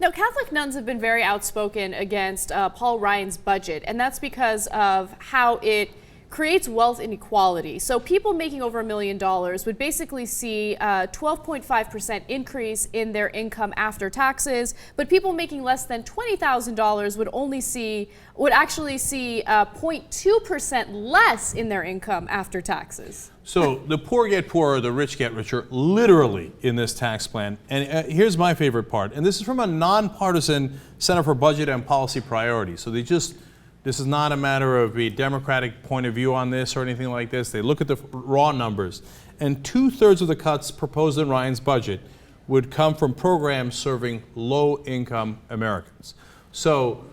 Now, Catholic nuns have been very outspoken against Paul Ryan's budget, and that's because of how it creates wealth inequality. So people making over $1 million would basically see a 12.5% increase in their income after taxes, but people making less than $20,000 would actually see 0.2% less in their income after taxes. So the poor get poorer, the rich get richer, literally in this tax plan. And here's my favorite part, and this is from a nonpartisan Center for Budget and Policy Priorities. So this is not a matter of a Democratic point of view on this or anything like this. They look at the raw numbers, and 2/3 of the cuts proposed in Ryan's budget would come from programs serving low-income Americans. So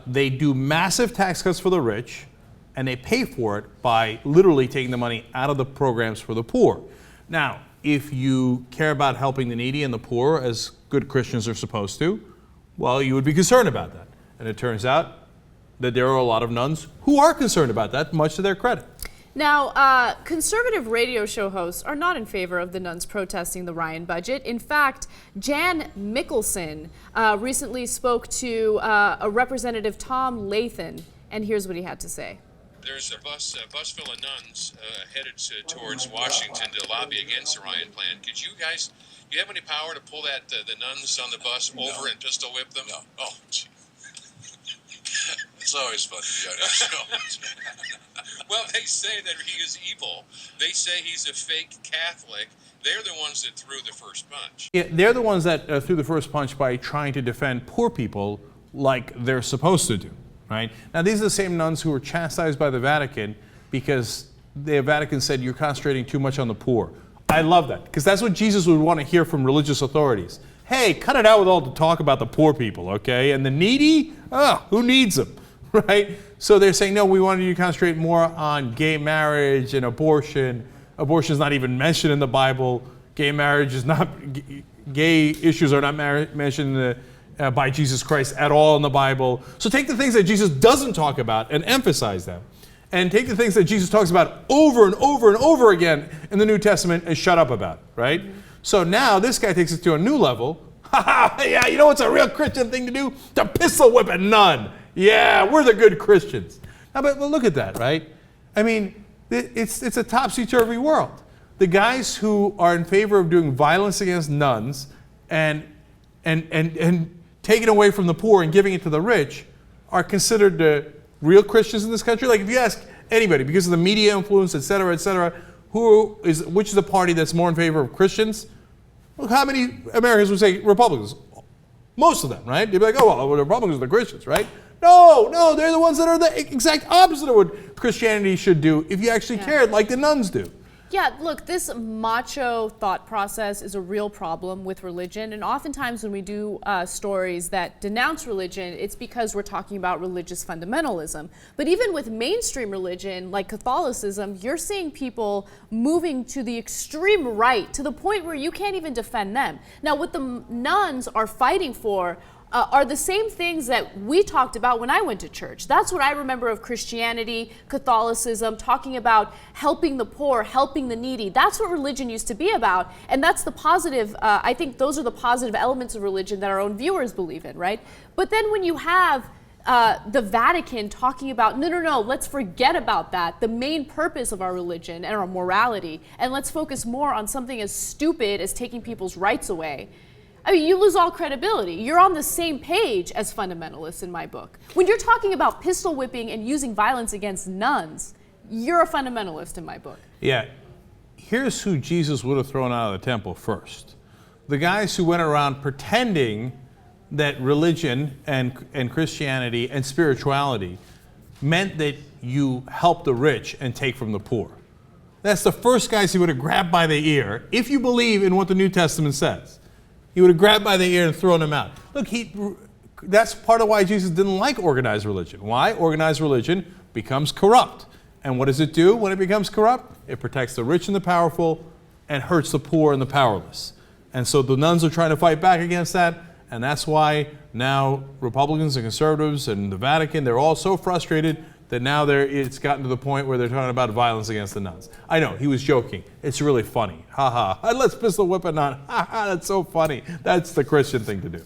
they do massive tax cuts for the rich, and they pay for it by literally taking the money out of the programs for the poor. Now, if you care about helping the needy and the poor, as good Christians are supposed to, well, you would be concerned about that. And it turns out that there are a lot of nuns who are concerned about that, much to their credit. Now, conservative radio show hosts are not in favor of the nuns protesting the Ryan budget. In fact, Jan Mickelson recently spoke to a Representative Tom Latham, and here's what he had to say. There's a bus full of nuns headed towards Washington to lobby against the Ryan plan. Could you guys, do you have any power to pull the nuns on the bus over and pistol whip them? No. Oh, gee. It's always fun to be on his show. Well, they say that he is evil. They say he's a fake Catholic. They're the ones that threw the first punch. Yeah, they're the ones that threw the first punch by trying to defend poor people like they're supposed to do, right? Now, these are the same nuns who were chastised by the Vatican because the Vatican said you're concentrating too much on the poor. I love that, because that's what Jesus would want to hear from religious authorities. Hey, cut it out with all the talk about the poor people, okay? And the needy? Who needs them, right? So they're saying, no, we wanted you to concentrate more on gay marriage and abortion. Abortion is not even mentioned in the Bible. Gay marriage is not, gay issues are not mentioned by Jesus Christ at all in the Bible. So take the things that Jesus doesn't talk about and emphasize them. And take the things that Jesus talks about over and over and over again in the New Testament and shut up about, right? So now this guy takes it to a new level. Yeah, you know what's a real Christian thing to do? To pistol whip a nun. Yeah, we're the good Christians. Now, but look at that, right? I mean, it's a topsy-turvy world. The guys who are in favor of doing violence against nuns and taking away from the poor and giving it to the rich are considered the real Christians in this country. Like, if you ask anybody, because of the media influence, et cetera, which is the party that's more in favor of Christians? Well, how many Americans would say Republicans? Most of them, right? They'd be like, oh, well, the Republicans are the Christians, right? No, they're the ones that are the exact opposite of what Christianity should do if you actually cared like the nuns do. Yeah, look, this macho thought process is a real problem with religion, and oftentimes when we do stories that denounce religion, it's because we're talking about religious fundamentalism. But even with mainstream religion, like Catholicism, you're seeing people moving to the extreme right, to the point where you can't even defend them. Now, what the nuns are fighting for are the same things that we talked about when I went to church. That's what I remember of Christianity, Catholicism, talking about helping the poor, helping the needy. That's what religion used to be about, and that's the positive, I think those are the positive elements of religion that our own viewers believe in, right? But then when you have the Vatican talking about, no, let's forget about that, the main purpose of our religion and our morality, and let's focus more on something as stupid as taking people's rights away. I mean, you lose all credibility. You're on the same page as fundamentalists in my book. When you're talking about pistol whipping and using violence against nuns, you're a fundamentalist in my book. Yeah. Here's who Jesus would have thrown out of the temple first. The guys who went around pretending that religion and Christianity and spirituality meant that you help the rich and take from the poor. That's the first guys he would have grabbed by the ear, if you believe in what the New Testament says. He would have grabbed by the ear and thrown him out. Look, that's part of why Jesus didn't like organized religion. Why? Organized religion becomes corrupt. And what does it do when it becomes corrupt? It protects the rich and the powerful and hurts the poor and the powerless. And so the nuns are trying to fight back against that, and that's why now Republicans and conservatives and the Vatican, they're all so frustrated that now it's gotten to the point where they're talking about violence against the nuns. I know, he was joking. It's really funny. Ha ha. Let's pistol whip a nun. Ha ha, that's so funny. That's the Christian thing to do.